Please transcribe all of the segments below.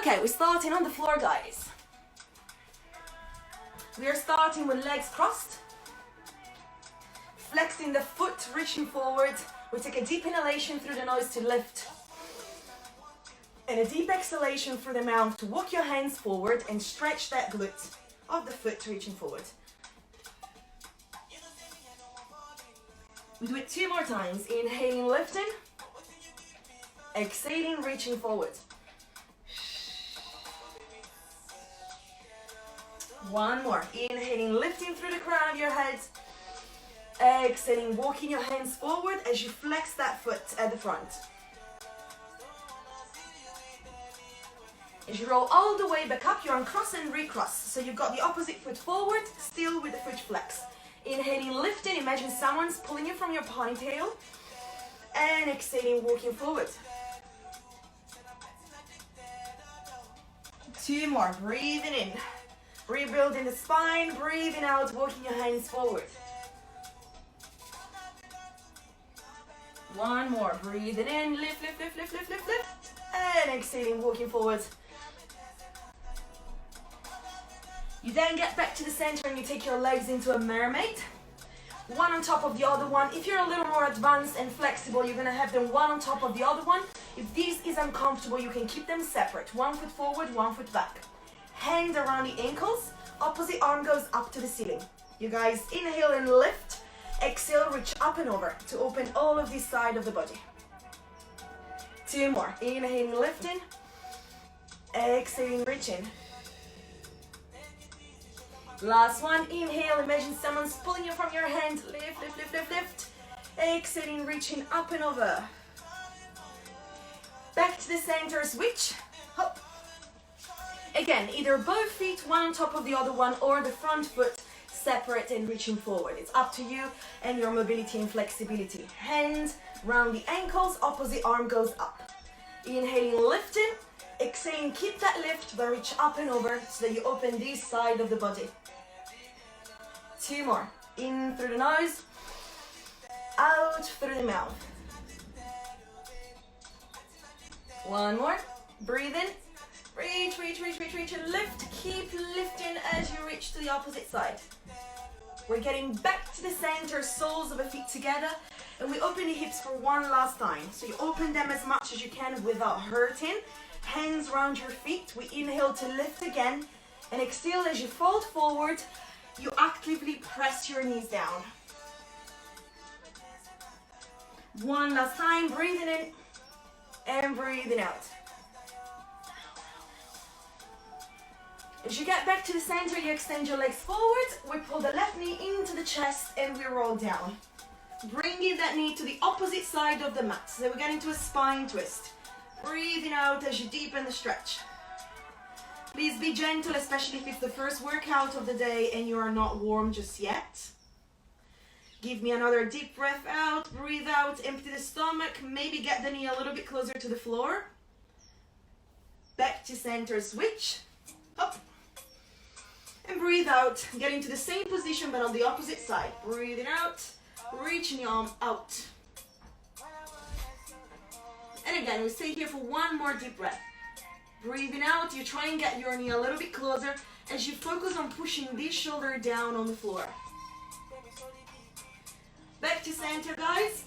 Okay, we're starting on the floor, guys. We are starting with legs crossed. Flexing the foot, reaching forward. We take a deep inhalation through the nose to lift. And a deep exhalation through the mouth to walk your hands forward and stretch that glute of the foot reaching forward. We do it 2 more times. Inhaling, lifting. Exhaling, reaching forward. 1 more. Inhaling, lifting through the crown of your head. Exhaling, walking your hands forward as you flex that foot at the front. As you roll all the way back up, you're uncross and recross. So you've got the opposite foot forward, still with the foot flex. Inhaling, lifting, imagine someone's pulling you from your ponytail. And exhaling, walking forward. 2 more, breathing in. Rebuilding the spine, breathing out, walking your hands forward. 1 more, breathing in, lift, lift, lift, lift, lift, lift, lift. And exhaling, walking forward. You then get back to the center and you take your legs into a mermaid. One on top of the other one. If you're a little more advanced and flexible, you're gonna have them one on top of the other one. If this is uncomfortable, you can keep them separate. 1 foot forward, 1 foot back. Hand around the ankles, opposite arm goes up to the ceiling. You guys inhale and lift, exhale, reach up and over to open all of this side of the body. 2 more, inhaling, lifting, exhaling, reaching. Last one, inhale, imagine someone's pulling you from your hand, lift, lift, lift, lift, lift. Exhaling, reaching up and over. Back to the center, switch, hop. Again, either both feet, one on top of the other one, or the front foot separate and reaching forward. It's up to you and your mobility and flexibility. Hand round the ankles, opposite arm goes up. Inhaling, lifting. Exhaling, keep that lift, but reach up and over so that you open this side of the body. 2 more. In through the nose, out through the mouth. 1 more. Breathe in. Reach, reach, reach, reach, reach, and lift. Keep lifting as you reach to the opposite side. We're getting back to the center, soles of the feet together, and we open the hips for one last time. So you open them as much as you can without hurting. Hands around your feet. We inhale to lift again, and exhale as you fold forward. You actively press your knees down. One last time, breathing in and breathing out. As you get back to the center, you extend your legs forward. We pull the left knee into the chest and we roll down. Bringing that knee to the opposite side of the mat. So we're getting to a spine twist. Breathing out as you deepen the stretch. Please be gentle, especially if it's the first workout of the day and you are not warm just yet. Give me another deep breath out, breathe out, empty the stomach, maybe get the knee a little bit closer to the floor. Back to center, switch, up. And breathe out, get into the same position but on the opposite side. Breathing out, reaching your arm out. And again, we stay here for 1 more deep breath. Breathing out, you try and get your knee a little bit closer as you focus on pushing this shoulder down on the floor. Back to center, guys.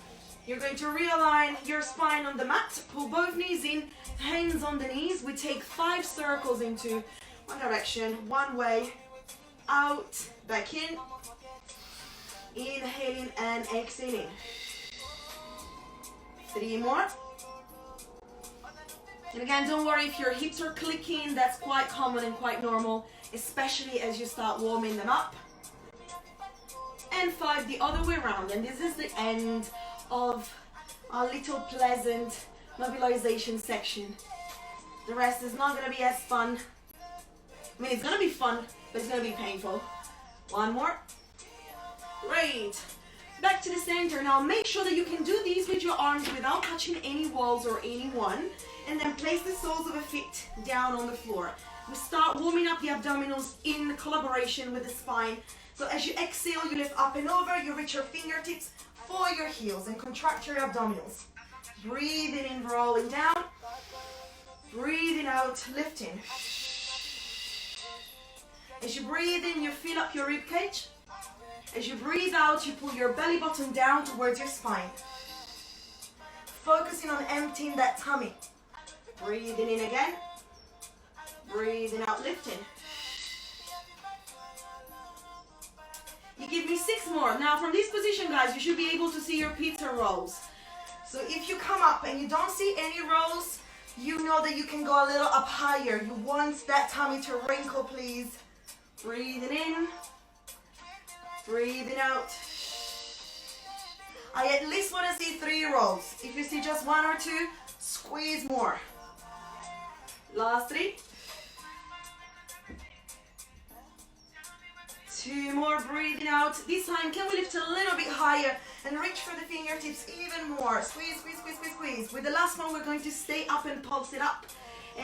You're going to realign your spine on the mat. Pull both knees in, hands on the knees. We take 5 circles into one direction, one way, out, back in. Inhaling and exhaling. 3 more. And again, don't worry if your hips are clicking, that's quite common and quite normal, especially as you start warming them up. And 5 the other way around, and this is the end of our little pleasant mobilization section. The rest is not going to be as fun. I mean, it's going to be fun, but it's going to be painful. 1 more. Great. Back to the center. Now make sure that you can do these with your arms without touching any walls or anyone. And then place the soles of the feet down on the floor. We start warming up the abdominals in collaboration with the spine. So as you exhale, you lift up and over, you reach your fingertips for your heels and contract your abdominals. Breathing in, rolling down. Breathing out, lifting. As you breathe in, you fill up your rib cage. As you breathe out, you pull your belly button down towards your spine. Focusing on emptying that tummy. Breathing in again. Breathing out, lifting. You give me 6 more. Now from this position, guys, you should be able to see your pizza rolls. So if you come up and you don't see any rolls, you know that you can go a little up higher. You want that tummy to wrinkle, please. Breathing in. Breathing out. I at least want to see 3 rolls. If you see just 1 or 2, squeeze more. Last 3. 2 more, breathing out. This time, can we lift a little bit higher and reach for the fingertips even more? Squeeze, squeeze, squeeze, squeeze, squeeze. With the last one, we're going to stay up and pulse it up.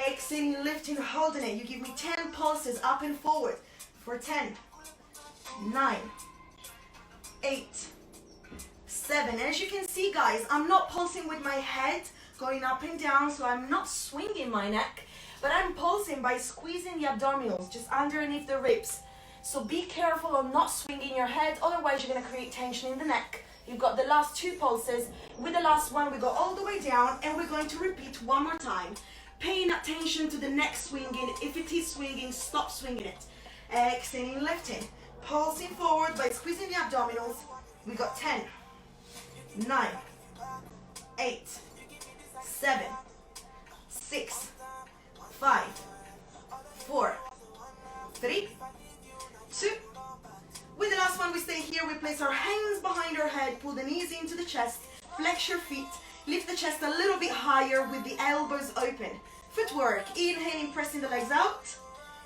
Exhaling, lifting, holding it. You give me 10 pulses up and forward for 10, 9, 8, 7. And as you can see, guys, I'm not pulsing with my head going up and down, so I'm not swinging my neck, but I'm pulsing by squeezing the abdominals just underneath the ribs. So be careful on not swinging your head, otherwise you're going to create tension in the neck. You've got the last 2 pulses. With the last one, we go all the way down, and we're going to repeat 1 more time. Paying attention to the neck swinging. If it is swinging, stop swinging it. Exhaling, lifting. Pulsing forward by squeezing the abdominals. We got 10, 9, 8, 7, 6, 5, 4, 3, 2. With the last one, we stay here. We place our hands behind our head, pull the knees into the chest, flex your feet, lift the chest a little bit higher with the elbows open. Footwork, inhaling, pressing the legs out,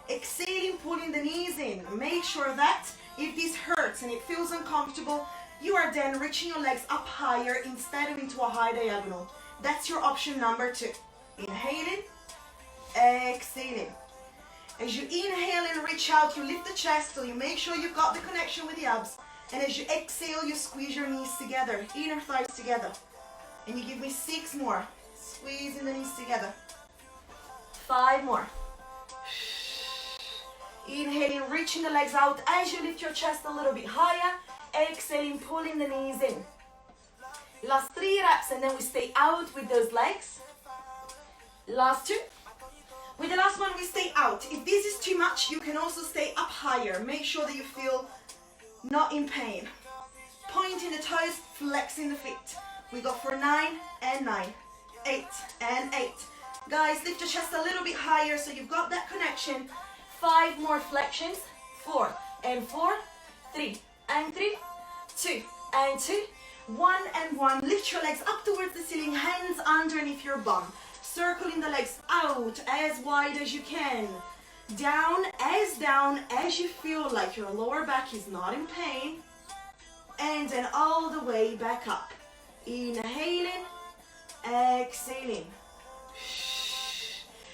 exhaling, pulling the knees in. Make sure that if this hurts and it feels uncomfortable, you are then reaching your legs up higher instead of into a high diagonal. That's your option number 2. Inhaling, exhaling. As you inhale and reach out, you lift the chest so you make sure you've got the connection with the abs. And as you exhale, you squeeze your knees together, inner thighs together. And you give me 6 more. Squeezing the knees together. 5 more. Inhaling, reaching the legs out as you lift your chest a little bit higher. Exhaling, pulling the knees in. Last 3 reps, and then we stay out with those legs. Last 2. With the last one, we stay out. If this is too much, you can also stay up higher. Make sure that you feel not in pain. Pointing the toes, flexing the feet. We go for 9 and 9, 8 and 8. Guys, lift your chest a little bit higher so you've got that connection. 5 more flexions. 4 and 4, 3 and 3, 2 and 2, 1 and 1. Lift your legs up towards the ceiling, hands underneath your bum. Circling the legs out as wide as you can. Down as you feel like your lower back is not in pain. And then all the way back up. Inhaling, exhaling.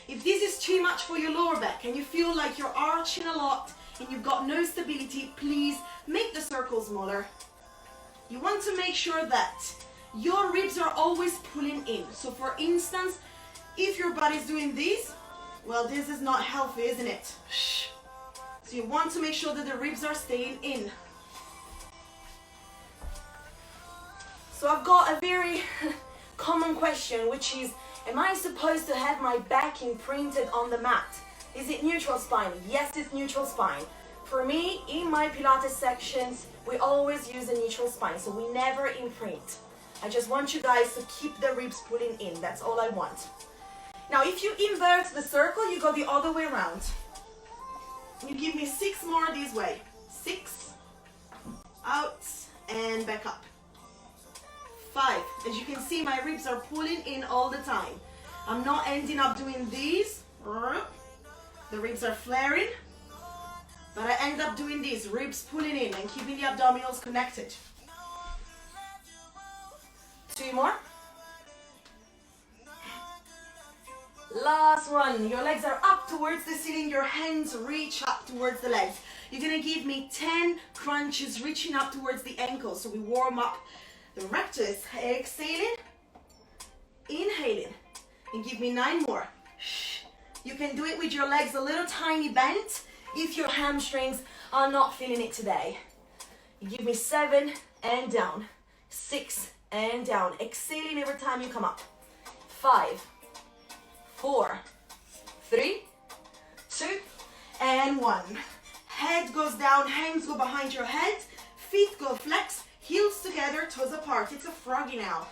If this is too much for your lower back and you feel like you're arching a lot and you've got no stability, please make the circle smaller. You want to make sure that your ribs are always pulling in. So for instance, if your body's doing this, well, this is not healthy, isn't it? So you want to make sure that the ribs are staying in. So I've got a very common question, which is, am I supposed to have my back imprinted on the mat? Is it neutral spine? Yes, it's neutral spine. For me, in my Pilates sections, we always use a neutral spine, so we never imprint. I just want you guys to keep the ribs pulling in. That's all I want. Now, if you invert the circle, you go the other way around. You give me 6 more this way. 6, out, and back up. 5. As you can see, my ribs are pulling in all the time. I'm not ending up doing these. The ribs are flaring. But I end up doing this, ribs pulling in and keeping the abdominals connected. 2 more. Last one. Your legs are up towards the ceiling. Your hands reach up towards the legs. You're going to give me 10 crunches reaching up towards the ankles. So we warm up the rectus. Exhaling. Inhaling. And give me 9 more. You can do it with your legs a little tiny bent if your hamstrings are not feeling it today. You give me 7 and down, 6 and down. Exhaling every time you come up. 5, 4, 3, 2, and 1. Head goes down, hands go behind your head, feet go flex, heels together, toes apart. It's a froggy now.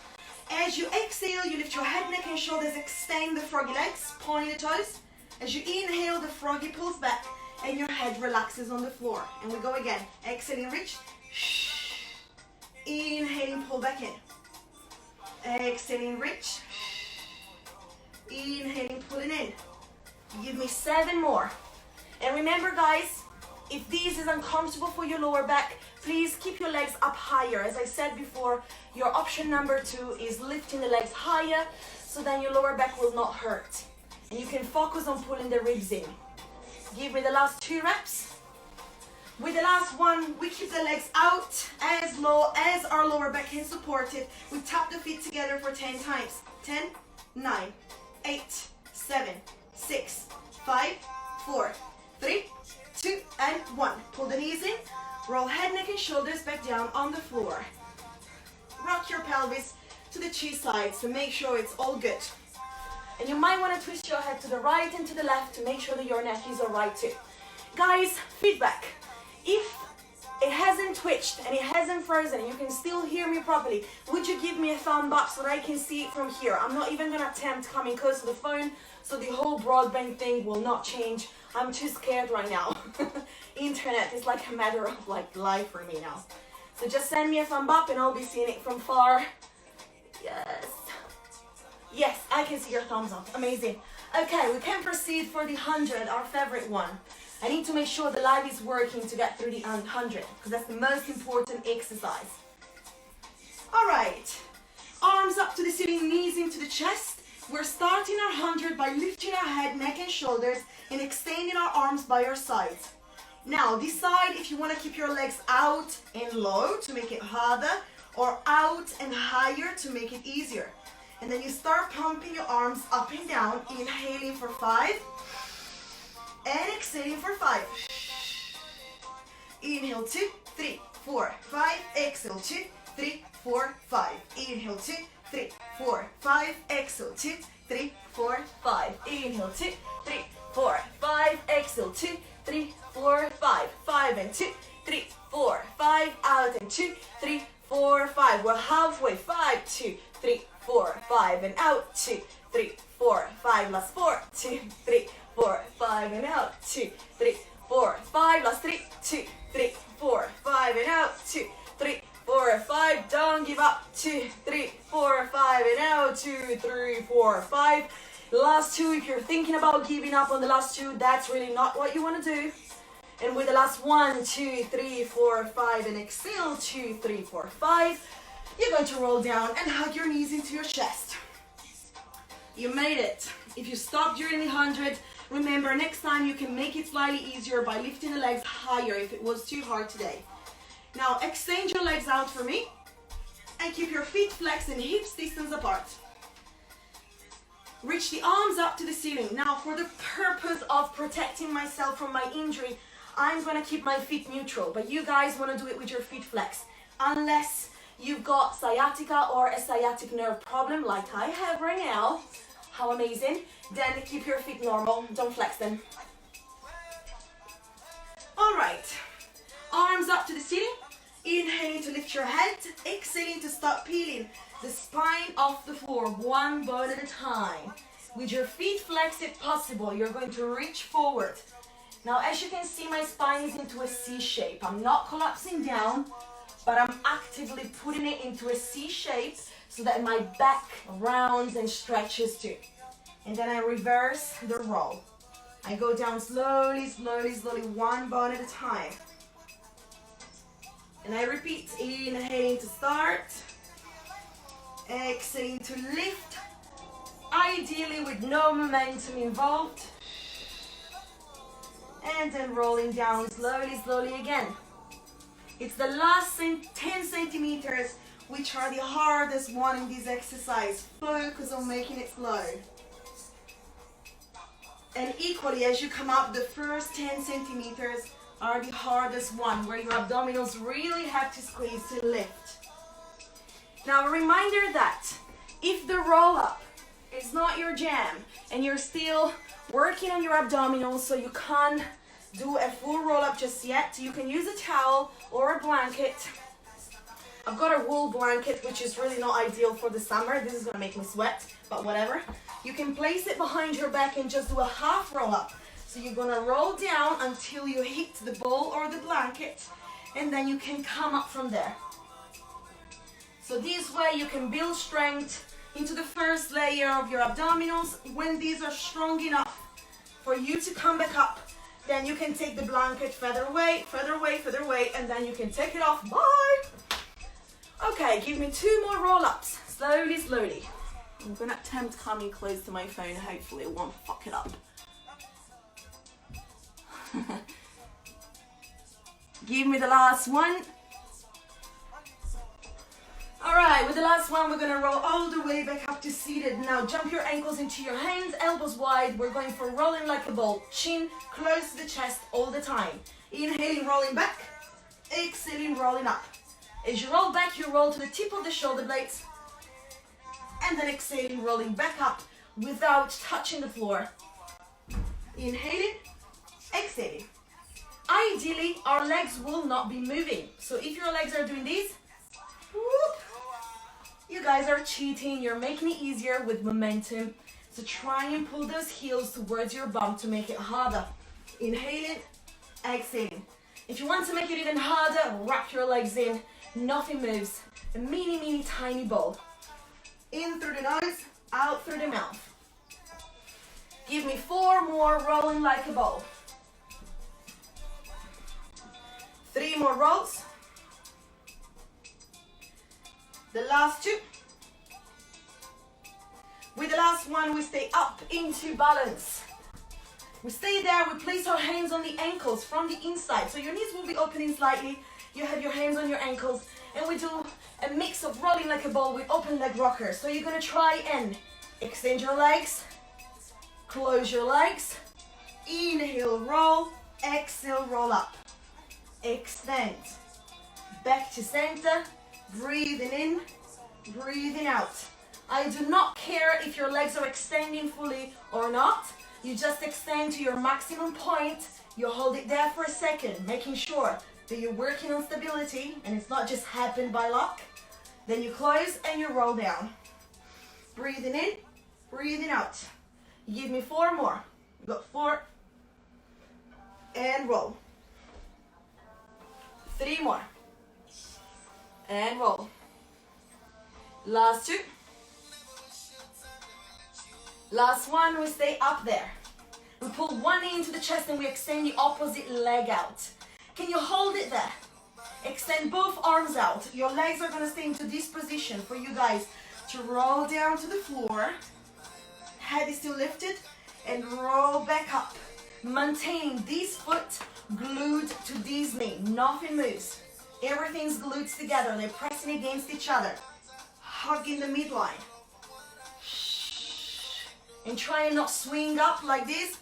As you exhale, you lift your head, neck, and shoulders, extend the froggy legs, pointing the toes. As you inhale, the froggy pulls back, and your head relaxes on the floor. And we go again. Exhaling, reach. Inhaling, pull back in. Exhaling, reach. Inhaling, pulling in. Give me 7 more. And remember, guys, if this is uncomfortable for your lower back, please keep your legs up higher. As I said before, your option number 2 is lifting the legs higher, so then your lower back will not hurt. And you can focus on pulling the ribs in. Give me the last 2 reps. With the last one, we keep the legs out as low as our lower back can support it. We tap the feet together for 10 times. 10, 9, 8, 7, 6, 5, 4, 3, 2, and 1. Pull the knees in. Roll head, neck, and shoulders back down on the floor. Rock your pelvis to the 2 sides to make sure it's all good. And you might want to twist your head to the right and to the left to make sure that your neck is all right too. Guys, feedback. If it hasn't twitched and it hasn't frozen and you can still hear me properly, would you give me a thumb up so that I can see it from here? I'm not even going to attempt coming close to the phone, so the whole broadband thing will not change. I'm too scared right now. Internet is like a matter of life for me now. So just send me a thumb up and I'll be seeing it from far. Yes. Yes, I can see your thumbs up. Amazing. Okay, we can proceed for the 100, our favorite one. I need to make sure the light is working to get through the 100, because that's the most important exercise. All right. Arms up to the ceiling, knees into the chest. We're starting our 100 by lifting our head, neck, and shoulders and extending our arms by our sides. Now, decide if you want to keep your legs out and low to make it harder, or out and higher to make it easier. And then you start pumping your arms up and down, inhaling for 5 and exhaling for 5. Inhale 2, 3, 4, 5. Exhale 2, 3, 4, 5. Inhale 2, 3, 4, 5. Exhale 2, 3, 4, 5. Inhale 2, 3, 4, 5. Exhale 2, 3, 4, 5. 5 and 2, 3, 4, 5. Out and 2, 3, 4, 5. We're halfway. 5, 2, 3, 4, 5 and out. 2, 3, 4, 5. Last 4, 2, 3, 4, 5 and out. 2, 3, 4, 5. Last 3, 2, 3, 4, 5 and out. 2, 3, 4, 5. Don't give up. 2, 3, 4, 5 and out. 2, 3, 4, 5. Last 2. If you're thinking about giving up on the last 2, that's really not what you want to do. And with the last 1, 2, 3, 4, 5 and exhale. 2, 3, 4, 5. You're going to roll down and hug your knees into your chest. You made it. If you stopped during the 100, remember next time you can make it slightly easier by lifting the legs higher if it was too hard today. Now extend your legs out for me and keep your feet flexed and hips distance apart. Reach the arms up to the ceiling. Now for the purpose of protecting myself from my injury, I'm going to keep my feet neutral, but you guys want to do it with your feet flexed. Unless you've got sciatica or a sciatic nerve problem like I have right now. How amazing. Then keep your feet normal. Don't flex them. All right. Arms up to the ceiling. Inhaling to lift your head. Exhaling to start peeling the spine off the floor, one bone at a time. With your feet flexed if possible, you're going to reach forward. Now, as you can see, my spine is into a C shape. I'm not collapsing down, but I'm actively putting it into a C shape so that my back rounds and stretches too. And then I reverse the roll. I go down slowly, slowly, slowly, one bone at a time. And I repeat, inhaling to start, exhaling to lift, ideally with no momentum involved. And then rolling down slowly, slowly again. It's the last 10 centimeters which are the hardest one in this exercise. Focus on making it slow. And equally, as you come up, the first 10 centimeters are the hardest one, where your abdominals really have to squeeze to lift. Now, a reminder that if the roll-up is not your jam and you're still working on your abdominals, so you can't do a full roll-up just yet, you can use a towel or a blanket. I've got a wool blanket, which is really not ideal for the summer. This is gonna make me sweat, but whatever. You can place it behind your back and just do a half roll-up. So you're gonna roll down until you hit the ball or the blanket, and then you can come up from there. So this way you can build strength into the first layer of your abdominals. When these are strong enough for you to come back up, then you can take the blanket further away, further away, further away, and then you can take it off. Bye! Okay, give me 2 more roll-ups. Slowly, slowly. I'm gonna attempt coming close to my phone. Hopefully it won't fuck it up. Give me the last one. Alright, with the last one, we're gonna roll all the way back up to seated. Now jump your ankles into your hands, elbows wide. We're going for rolling like a ball. Chin close to the chest all the time. Inhaling, rolling back. Exhaling, rolling up. As you roll back, you roll to the tip of the shoulder blades. And then exhaling, rolling back up without touching the floor. Inhaling, exhaling. Ideally, our legs will not be moving. So if your legs are doing this, whoop, you guys are cheating. You're making it easier with momentum. So try and pull those heels towards your bum to make it harder. Inhaling, exhaling. If you want to make it even harder, wrap your legs in. Nothing moves. A mini tiny ball. In through the nose, out through the mouth. Give me 4 more, rolling like a ball. 3 more rolls. The last 2. With the last one, we stay up into balance. We stay there, we place our hands on the ankles from the inside. So your knees will be opening slightly. You have your hands on your ankles. And we do a mix of rolling like a ball with open leg rockers. So you're gonna try and extend your legs, close your legs, inhale, roll, exhale, roll up. Extend, back to center, breathing in, breathing out. I do not care if your legs are extending fully or not. You just extend to your maximum point. You hold it there for a second, making sure that you're working on stability and it's not just happened by luck. Then you close and you roll down. Breathing in, breathing out. Give me 4 more. You got 4. And roll. 3 more. And roll. Last 2. Last one, we stay up there. We pull one knee into the chest and we extend the opposite leg out. Can you hold it there? Extend both arms out. Your legs are gonna stay into this position for you guys to roll down to the floor. Head is still lifted and roll back up. Maintain this foot glued to this knee. Nothing moves. Everything's glued together. They're pressing against each other. Hugging the midline. And try and not swing up like this.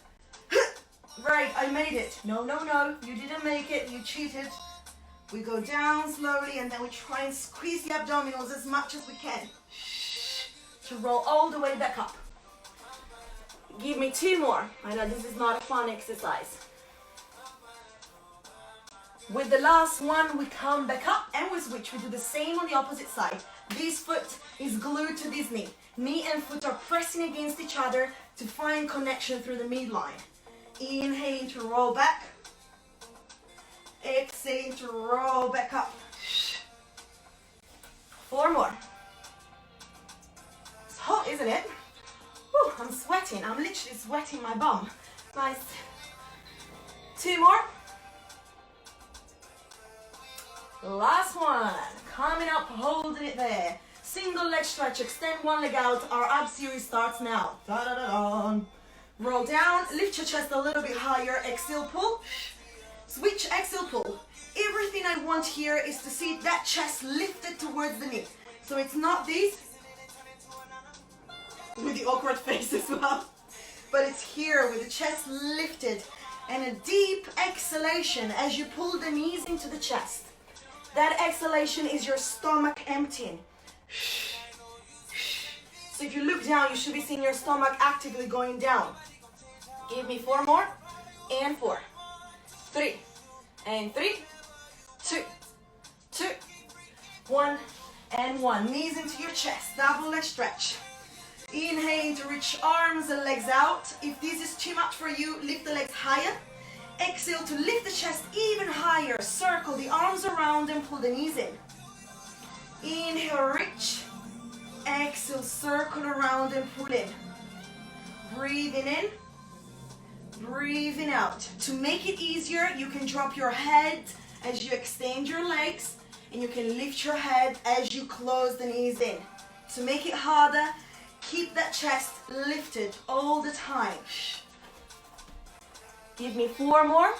Right, I made it. No, no, no, you didn't make it, you cheated. We go down slowly and then we try and squeeze the abdominals as much as we can. To roll all the way back up. Give me 2 more. I know this is not a fun exercise. With the last one, we come back up and we switch. We do the same on the opposite side. This foot is glued to this knee. Knee and foot are pressing against each other to find connection through the midline. Inhale to roll back. Exhale to roll back up. 4 more. It's hot, isn't it? Whew, I'm sweating. I'm literally sweating my bum. Nice. 2 more. Last one. Coming up, holding it there. Single leg stretch. Extend one leg out. Our ab series starts now. Da-da-da-da. Roll down, lift your chest a little bit higher, exhale, pull, switch, exhale, pull. Everything I want here is to see that chest lifted towards the knee. So it's not this, with the awkward face as well. but it's here with the chest lifted and a deep exhalation as you pull the knees into the chest. That exhalation is your stomach emptying. So if you look down, you should be seeing your stomach actively going down. Give me 4 more, and 4, 3, and 3, 2, 2, 1, and 1. Knees into your chest, double leg stretch. Inhaling to reach arms and legs out. If this is too much for you, lift the legs higher. Exhale to lift the chest even higher. Circle the arms around and pull the knees in. Inhale, reach. Exhale, circle around and pull in. Breathing in. Breathing out. To make it easier, you can drop your head as you extend your legs, and you can lift your head as you close the knees in. To make it harder, keep that chest lifted all the time. Give me 4 more.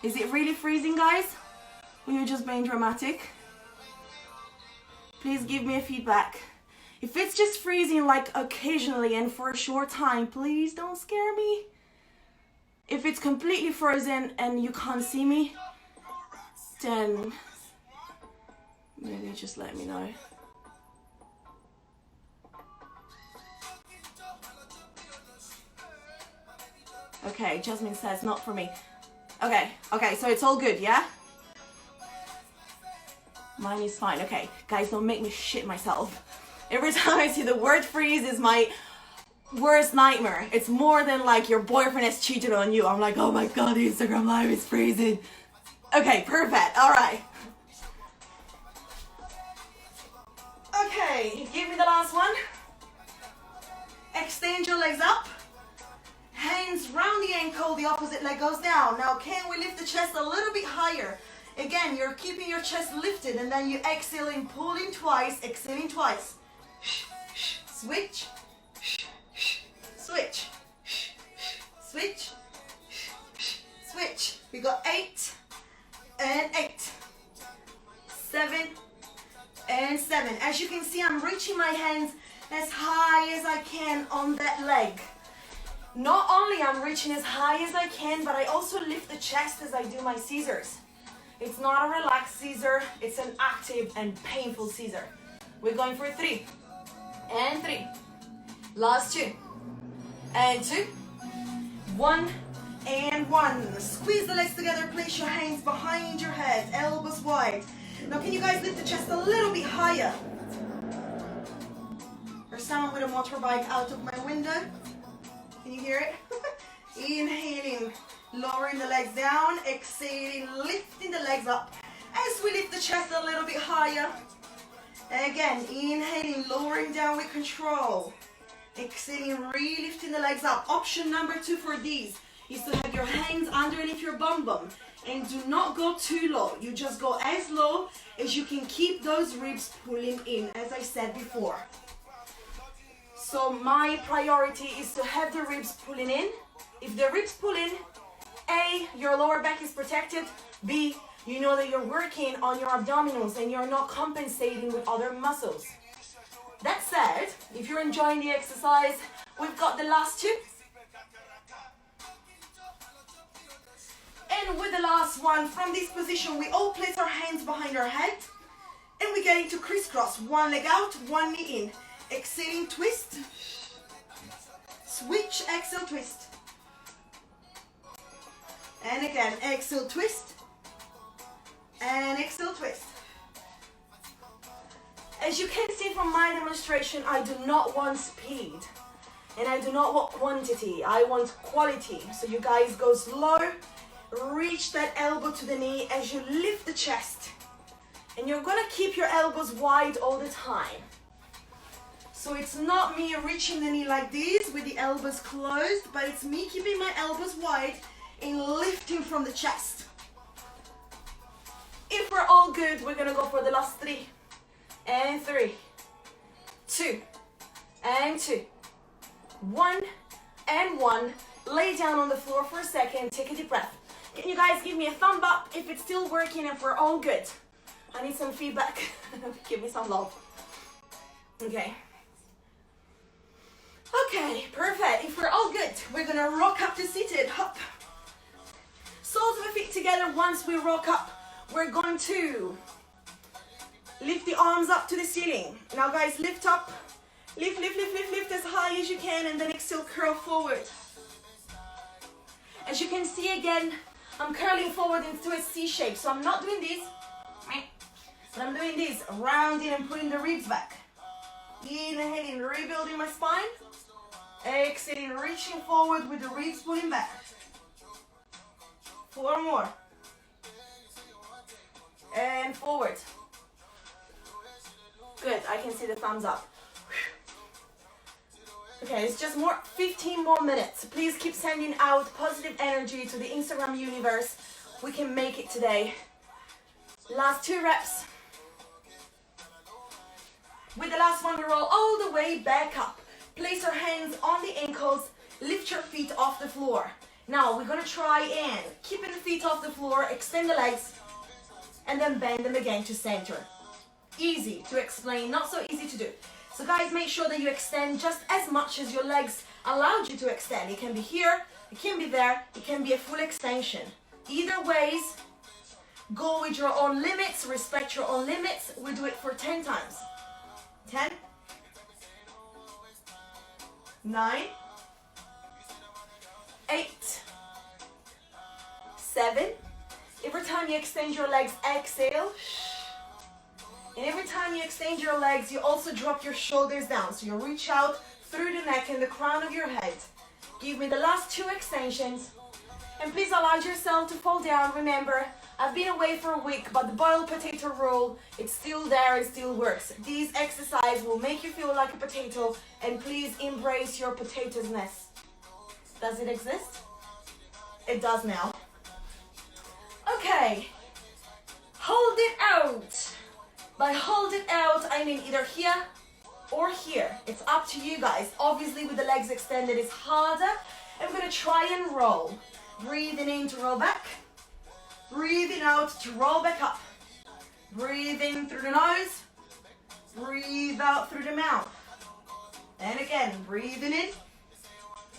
Is it really freezing, guys? Or you're just being dramatic? Please give me a feedback. If it's just freezing like occasionally and for a short time, please don't scare me. If it's completely frozen and you can't see me, then maybe just let me know. Okay, Jasmine says not for me. Okay, so it's all good, yeah? Mine is fine. Okay, guys, don't make me shit myself. Every time I see the word freeze is my worst nightmare. It's more than like your boyfriend has cheated on you. I'm like, oh my god, the Instagram live is freezing. Okay, perfect. All right. Okay, give me the last one. Extend your legs up. Hands round the ankle, the opposite leg goes down. Now, can we lift the chest a little bit higher? Again, you're keeping your chest lifted, and then you exhaling, pulling twice, exhaling twice. Switch. Switch. Switch. Switch. We got 8 and 8. 7 and 7. As you can see, I'm reaching my hands as high as I can on that leg. Not only I'm reaching as high as I can, but I also lift the chest as I do my scissors. It's not a relaxed scissor, it's an active and painful scissor. We're going for 3 and 3. Last 2 and 2. 1 and 1. Squeeze the legs together, place your hands behind your head, elbows wide. Now can you guys lift the chest a little bit higher? There's someone with a motorbike out of my window. Can you hear it? Inhaling, lowering the legs down, exhaling, lifting the legs up. As we lift the chest a little bit higher. Again, inhaling, lowering down with control. Exhaling, re-lifting the legs up. Option number 2 for these is to have your hands underneath your bum bum. And do not go too low. You just go as low as you can keep those ribs pulling in, as I said before. So my priority is to have the ribs pulling in. If the ribs pull in, A, your lower back is protected. B, you know that you're working on your abdominals and you're not compensating with other muscles. That said, if you're enjoying the exercise, we've got the last 2. And with the last one, from this position, we all place our hands behind our head and we get into crisscross. One leg out, one knee in. Exhaling, twist. Switch, exhale, twist. And again, exhale, twist. And exhale, twist. As you can see from my demonstration, I do not want speed. And I do not want quantity. I want quality. So you guys go slow. Reach that elbow to the knee as you lift the chest. And you're going to keep your elbows wide all the time. So it's not me reaching the knee like this with the elbows closed, but it's me keeping my elbows wide and lifting from the chest. If we're all good, we're gonna go for the last 3 and 3, 2 and 2, 1 and 1. Lay down on the floor for a second, take a deep breath. Can you guys give me a thumb up if it's still working and if we're all good? I need some feedback. Give me some love. Okay. Okay, perfect. If we're all good, we're gonna rock up to seated, hop. Soles of the feet together. Once we rock up, we're going to lift the arms up to the ceiling. Now guys, lift up. Lift, lift, lift, lift, lift as high as you can, and then exhale, curl forward. As you can see again, I'm curling forward into a C shape. So I'm not doing this, but I'm doing this, rounding and putting the ribs back. Inhaling, rebuilding my spine. Exhaling, reaching forward with the ribs pulling back. 4 more. And forward. Good, I can see the thumbs up. Okay, it's just 15 more minutes. Please keep sending out positive energy to the Instagram universe. We can make it today. Last 2 reps. With the last one, we roll all the way back up. Place our hands on the ankles. Lift your feet off the floor. Now, we're going to try and keeping the feet off the floor, extend the legs, and then bend them again to center. Easy to explain, not so easy to do. So guys, make sure that you extend just as much as your legs allowed you to extend. It can be here, it can be there, it can be a full extension. Either ways, go with your own limits, respect your own limits. We do it for 10 times. 10, 9, 8, 7. Every time you extend your legs, exhale. And every time you extend your legs, you also drop your shoulders down. So you reach out through the neck and the crown of your head. Give me the last 2 extensions. And please allow yourself to fall down. Remember, I've been away for a week, but the boiled potato roll, it's still there, it still works. This exercise will make you feel like a potato, and please embrace your potatoesness. Does it exist? It does now. Okay. Hold it out. By hold it out, I mean either here or here. It's up to you guys. Obviously, with the legs extended, it's harder. And we're going to try and roll. Breathing in to roll back. Breathing out to roll back up. Breathe in through the nose. Breathe out through the mouth. And again, breathing in.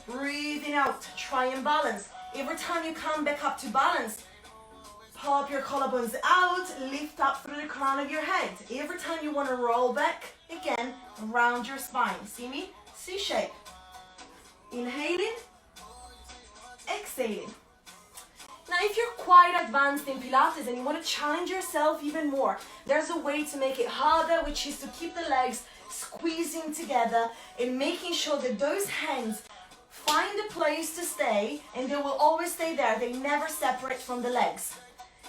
Breathing out. Try and balance. Every time you come back up to balance, pop your collarbones out, lift up through the crown of your head. Every time you want to roll back, again, round your spine. See me? C shape. Inhaling, exhaling. Now, if you're quite advanced in Pilates and you want to challenge yourself even more, there's a way to make it harder, which is to keep the legs squeezing together and making sure that those hands find a place to stay, and they will always stay there. They never separate from the legs.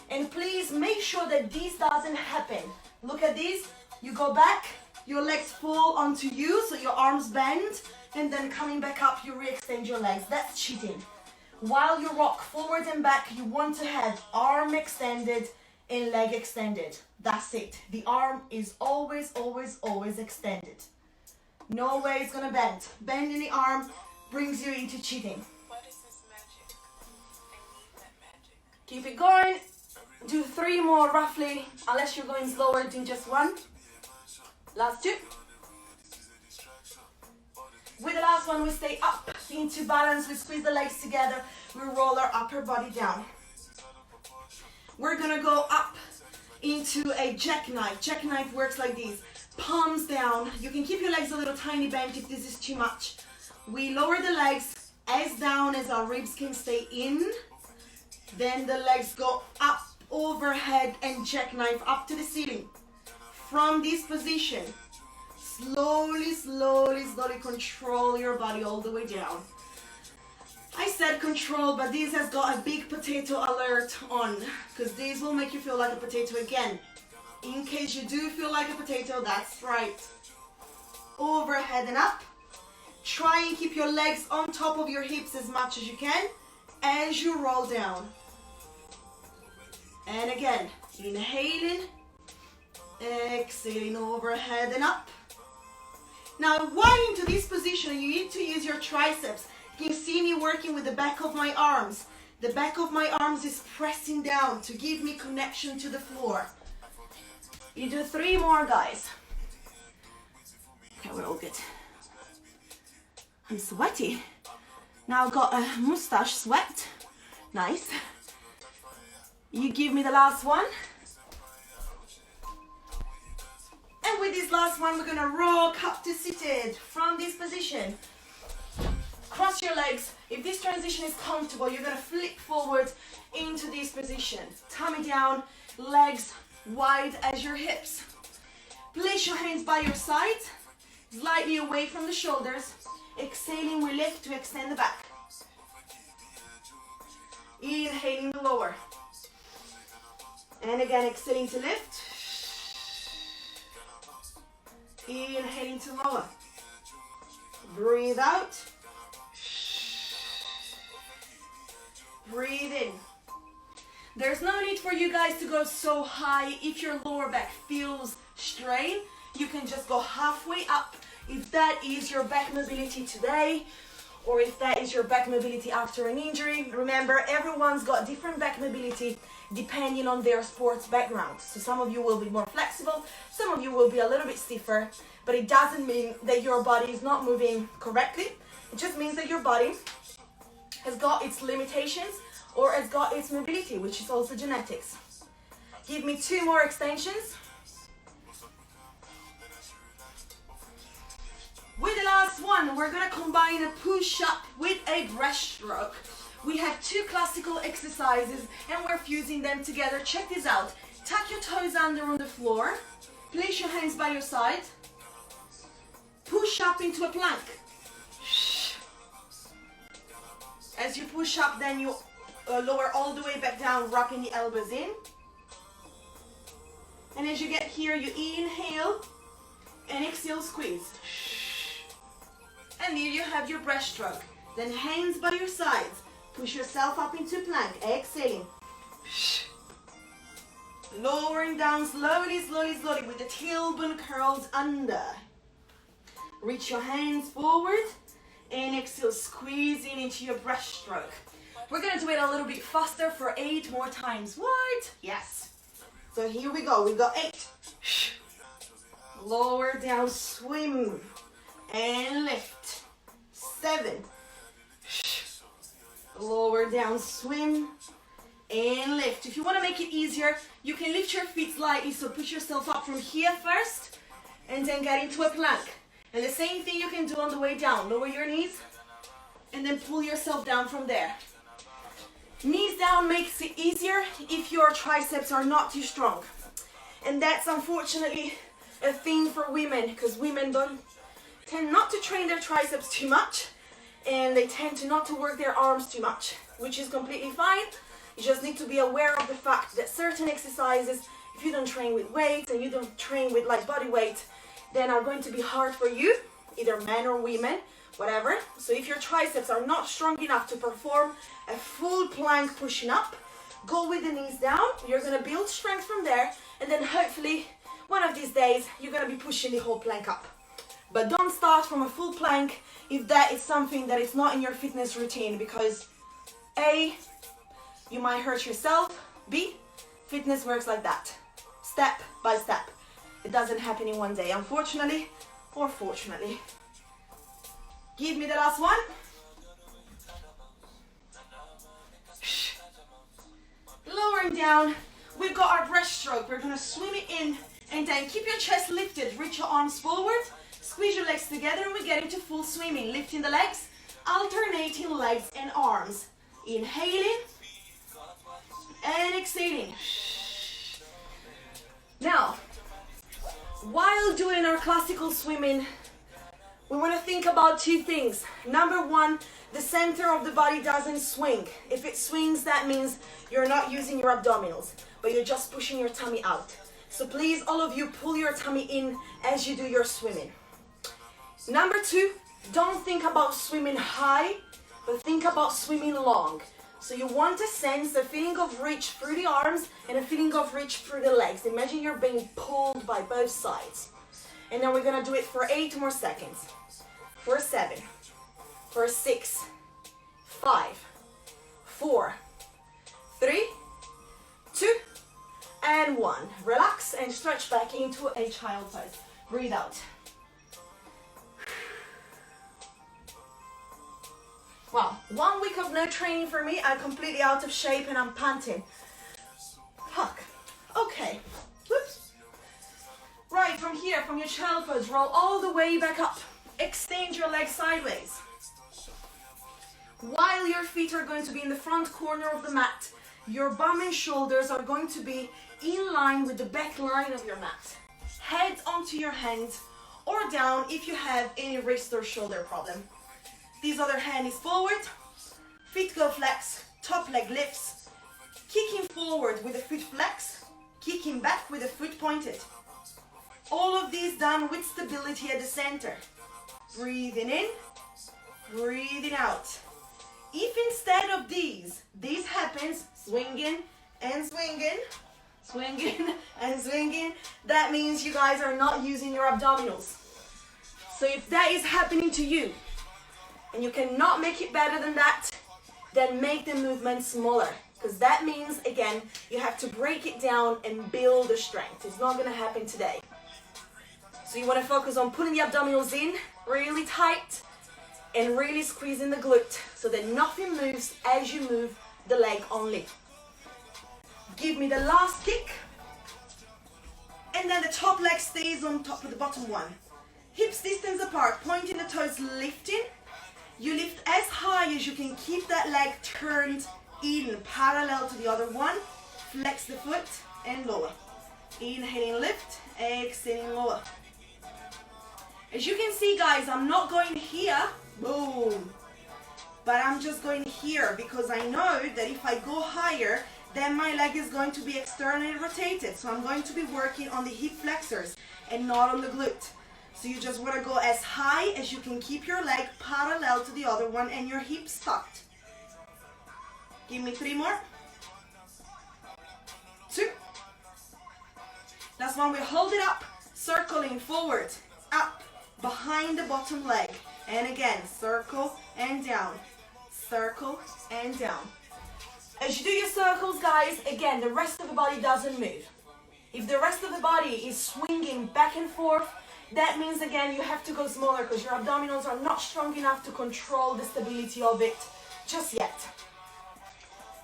And please make sure that this doesn't happen. Look at this. You go back, your legs fall onto you, so your arms bend, and then coming back up, you re-extend your legs. That's cheating. While you rock forward and back, you want to have arm extended and leg extended. That's it. The arm is always, always, always extended. No way it's gonna bend. Bending the arm brings you into cheating. What is this magic? I need that magic. Keep it going. Do 3 more roughly, unless you're going slower, do just 1. Last 2. With the last one, we stay up into balance. We squeeze the legs together. We roll our upper body down. We're gonna go up into a jackknife. Jackknife works like this. Palms down. You can keep your legs a little tiny bent if this is too much. We lower the legs as down as our ribs can stay in. Then the legs go up, overhead, and jackknife up to the ceiling. From this position, slowly, slowly, slowly control your body all the way down. I said control, but this has got a big potato alert on, because this will make you feel like a potato again. In case you do feel like a potato, that's right. Overhead and up. Try and keep your legs on top of your hips as much as you can as you roll down. And again, inhaling, exhaling overhead and up. Now, while into this position, you need to use your triceps. You can see me working with the back of my arms. The back of my arms is pressing down to give me connection to the floor. You do 3 more, guys. Okay, we're all good. I'm sweaty. Now I've got a mustache sweat. Nice. You give me the last one. And with this last one, we're gonna rock up to seated from this position. Cross your legs. If this transition is comfortable, you're gonna flip forward into this position. Tummy down, legs wide as your hips. Place your hands by your side, slightly away from the shoulders. Exhaling, we lift to extend the back. Inhaling to lower. And again, exhaling to lift. Inhaling to lower. Breathe out. Breathe in. There's no need for you guys to go so high. If your lower back feels strained, you can just go halfway up. If that is your back mobility today, or if that is your back mobility after an injury. Remember, everyone's got different back mobility depending on their sports background. So some of you will be more flexible, some of you will be a little bit stiffer, but it doesn't mean that your body is not moving correctly. It just means that your body has got its limitations or has got its mobility, which is also genetics. Give me 2 more extensions. With the last one, we're gonna combine a push-up with a breaststroke. We have 2 classical exercises and we're fusing them together. Check this out. Tuck your toes under on the floor. Place your hands by your side. Push up into a plank. As you push up, then you lower all the way back down, rocking the elbows in. And as you get here, you inhale and exhale, squeeze. And there you have your breaststroke. Then hands by your sides. Push yourself up into plank. Exhaling. Lowering down slowly, slowly, slowly with the tailbone curled under. Reach your hands forward and exhale, squeezing into your breaststroke. We're gonna do it a little bit faster for 8 more times. What? Yes. So here we go. We got 8. Lower down, swim and lift. 7. Lower down, swim and lift. If you want to make it easier, you can lift your feet slightly. So put yourself up from here first and then get into a plank. And the same thing you can do on the way down. Lower your knees and then pull yourself down from there. Knees down makes it easier if your triceps are not too strong. And that's unfortunately a thing for women, because women tend not to train their triceps too much, and they tend to not to work their arms too much, which is completely fine. You just need to be aware of the fact that certain exercises, if you don't train with weights and you don't train with like body weight, then are going to be hard for you, either men or women, whatever. So if your triceps are not strong enough to perform a full plank pushing up, go with the knees down. You're gonna build strength from there, and then hopefully one of these days you're gonna be pushing the whole plank up. But don't start from a full plank if that is something that is not in your fitness routine, because A, you might hurt yourself. B, fitness works like that, step by step. It doesn't happen in one day, unfortunately or fortunately. Give me the last one. Lowering down, we've got our breaststroke. We're gonna swim it in and then keep your chest lifted. Reach your arms forward, squeeze your legs together, and we get into full swimming. Lifting the legs, alternating legs and arms. Inhaling and exhaling. Now, while doing our classical swimming, we want to think about 2 things. Number 1, the center of the body doesn't swing. If it swings, that means you're not using your abdominals, but you're just pushing your tummy out. So please, all of you, pull your tummy in as you do your swimming. Number 2, don't think about swimming high, but think about swimming long. So you want to sense a feeling of reach through the arms and a feeling of reach through the legs. Imagine you're being pulled by both sides. And then we're gonna do it for 8 more seconds. For 7, for 6, 5, 4, 3, 2, and 1. Relax and stretch back into a child pose. Breathe out. Wow, 1 week of no training for me. I'm completely out of shape and I'm panting. Fuck. Okay. Whoops. Right, from here, from your child pose, roll all the way back up. Extend your legs sideways. While your feet are going to be in the front corner of the mat, your bum and shoulders are going to be in line with the back line of your mat. Head onto your hands or down if you have any wrist or shoulder problem. This other hand is forward, feet go flex, top leg lifts, kicking forward with the foot flex, kicking back with the foot pointed. All of these done with stability at the center. Breathing in, breathing out. If instead of this happens, swinging and swinging, swinging and swinging, that means you guys are not using your abdominals. So if that is happening to you, and you cannot make it better than that, then make the movement smaller. Because that means, again, you have to break it down and build the strength. It's not going to happen today. So you want to focus on pulling the abdominals in really tight and really squeezing the glute so that nothing moves as you move the leg only. Give me the last kick. And then the top leg stays on top of the bottom one. Hips distance apart, pointing the toes, lifting. You lift as high as you can, keep that leg turned in parallel to the other one. Flex the foot and lower. Inhaling, lift, exhaling, lower. As you can see, guys, I'm not going here, boom, but I'm just going here because I know that if I go higher, then my leg is going to be externally rotated. So I'm going to be working on the hip flexors and not on the glute. So you just want to go as high as you can, keep your leg parallel to the other one and your hips tucked. Give me 3 more. 2. Last one, we hold it up, circling forward, up, behind the bottom leg. And again, circle and down, circle and down. As you do your circles, guys, again, the rest of the body doesn't move. If the rest of the body is swinging back and forth, that means, again, you have to go smaller because your abdominals are not strong enough to control the stability of it just yet.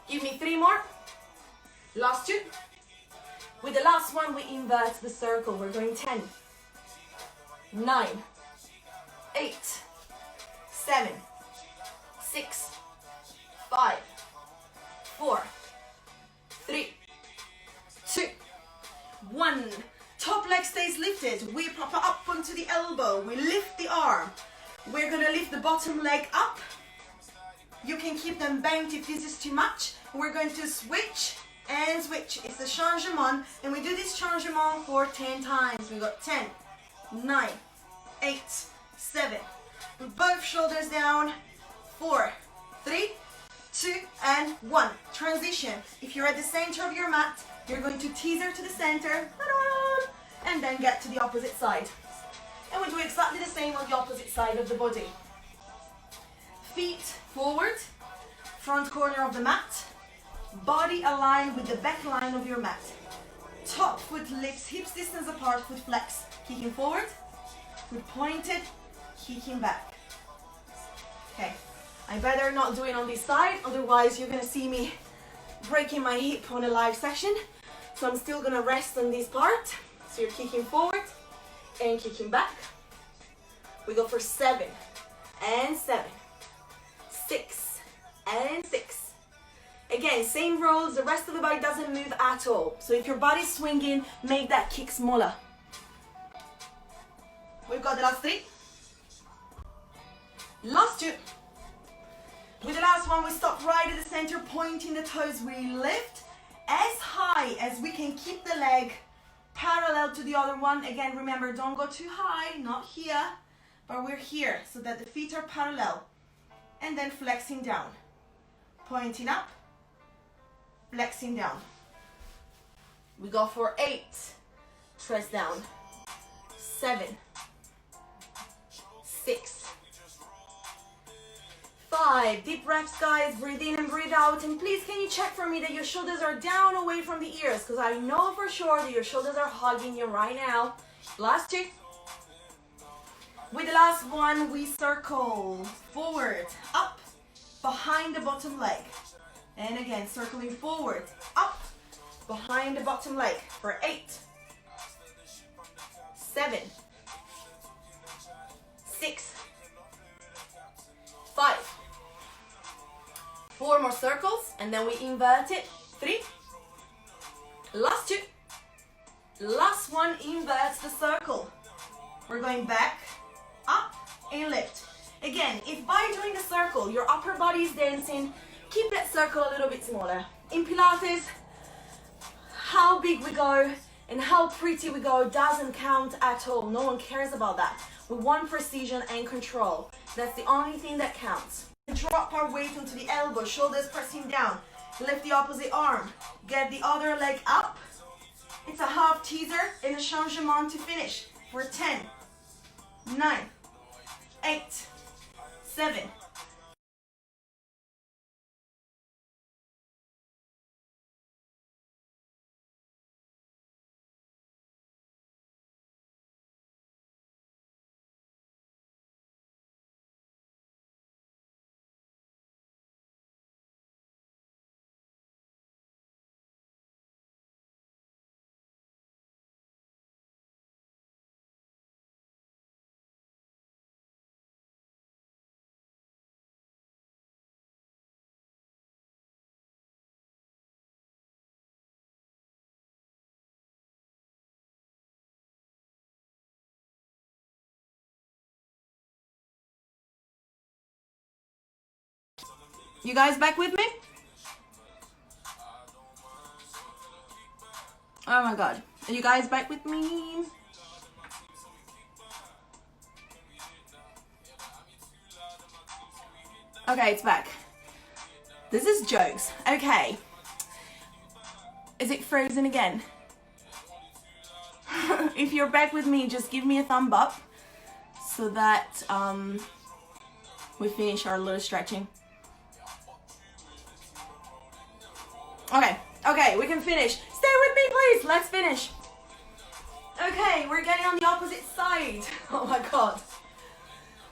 Give me 3 more. Last 2. With the last one, we invert the circle. We're going 10, 9, 8, 7, 6, 5, 4, 3, 2, 1. Top leg stays lifted. We prop up onto the elbow. We lift the arm. We're going to lift the bottom leg up. You can keep them bent if this is too much. We're going to switch and switch. It's a changement, and we do this changement for 10 times. We got 10, 9, 8, 7. With both shoulders down. 4, 3, 2, and 1. Transition. If you're at the center of your mat, you're going to teaser to the center, and then get to the opposite side. And we do exactly the same on the opposite side of the body. Feet forward, front corner of the mat, body aligned with the back line of your mat. Top foot lifts, hips distance apart, foot flex, kicking forward, foot pointed, kicking back. Okay, I better not do it on this side, otherwise you're gonna see me breaking my hip on a live session. So I'm still gonna rest on this part. So you're kicking forward and kicking back. We go for 7 and 7, 6 and 6. Again, same rolls, the rest of the body doesn't move at all. So if your body's swinging, make that kick smaller. We've got the last 3. Last 2. With the last one, we stop right at the center, pointing the toes. We lift as high as we can, keep the leg parallel to the other one. Again, remember, don't go too high, not here, but we're here so that the feet are parallel. And then flexing down, pointing up, flexing down. We go for 8, press down, 7, 6, 5. Deep breaths, guys. Breathe in and breathe out. And please, can you check for me that your shoulders are down away from the ears? Because I know for sure that your shoulders are hugging you right now. Last 2. With the last one, we circle forward, up, behind the bottom leg. And again, circling forward, up, behind the bottom leg for 8, 7, 6, 5. 4 more circles, and then we invert it. 3. Last 2. Last one inverts the circle. We're going back, up, and lift. Again, if by doing the circle your upper body is dancing, keep that circle a little bit smaller. In Pilates, how big we go and how pretty we go doesn't count at all. No one cares about that. We want precision and control. That's the only thing that counts. Drop our weight onto the elbow, shoulders pressing down. Lift the opposite arm. Get the other leg up. It's a half teaser and a changement to finish. For 10, 9, 8, 7. You guys back with me? Oh my god. Are you guys back with me? Okay, it's back. This is jokes. Okay. Is it frozen again? If you're back with me, just give me a thumb up so that we finish our little stretching. Okay, we can finish. Stay with me, please. Let's finish. Okay, we're getting on the opposite side. Oh my god.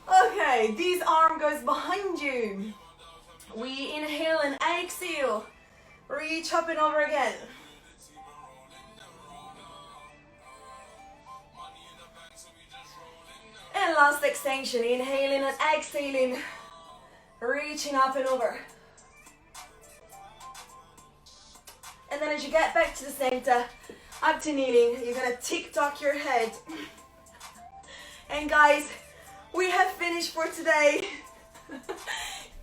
Okay, this arm goes behind you. We inhale and exhale. Reach up and over again. And last extension, inhaling and exhaling. Reaching up and over. And then as you get back to the center, up to kneeling, you're gonna tick-tock your head. And guys, we have finished for today.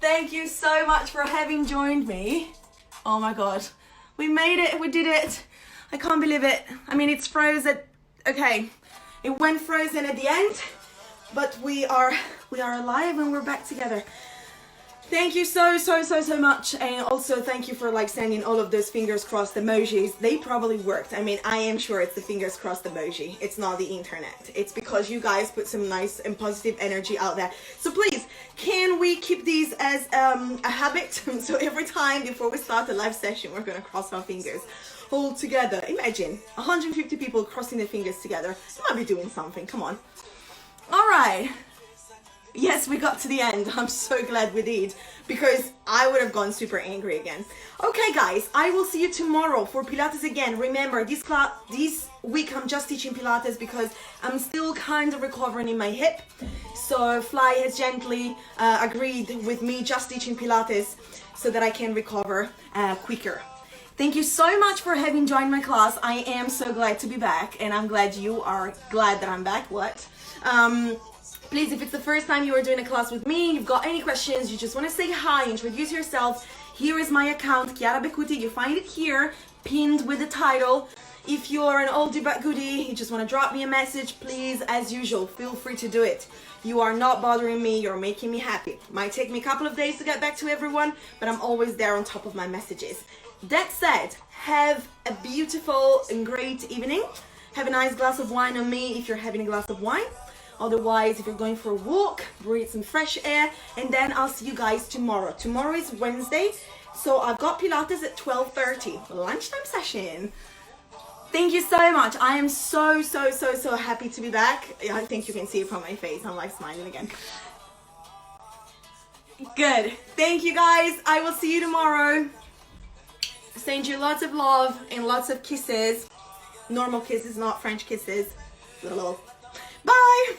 Thank you so much for having joined me. Oh my god, we made it, we did it. I can't believe it. I mean, it's frozen. Okay, it went frozen at the end, but we are alive and we're back together. Thank you so much, and also thank you for like sending all of those fingers crossed emojis. They probably worked. I mean, I am sure it's the fingers crossed emoji. It's not the internet. It's because you guys put some nice and positive energy out there. So please, can we keep these as a habit? So every time before we start the live session, we're gonna cross our fingers all together. Imagine 150 people crossing their fingers together. You might be doing something. Come on. All right. Yes, we got to the end. I'm so glad we did, because I would have gone super angry again. Okay, guys, I will see you tomorrow for Pilates again. Remember, this week I'm just teaching Pilates because I'm still kind of recovering in my hip. So Fly has gently agreed with me just teaching Pilates so that I can recover quicker. Thank you so much for having joined my class. I am so glad to be back, and I'm glad you are glad that I'm back. What? Please, if it's the first time you are doing a class with me, you've got any questions, you just want to say hi, introduce yourself, here is my account, Chiara Beccuti. You find it here, pinned with the title. If you're an oldie but goodie, you just want to drop me a message, please, as usual, feel free to do it. You are not bothering me, you're making me happy. Might take me a couple of days to get back to everyone, but I'm always there on top of my messages. That said, have a beautiful and great evening. Have a nice glass of wine on me if you're having a glass of wine. Otherwise, if you're going for a walk, breathe some fresh air, and then I'll see you guys tomorrow. Tomorrow is Wednesday, so I've got Pilates at 12:30, lunchtime session. Thank you so much. I am so happy to be back. I think you can see it from my face. I'm like smiling again. Good. Thank you guys. I will see you tomorrow. Send you lots of love and lots of kisses. Normal kisses, not French kisses. Bye.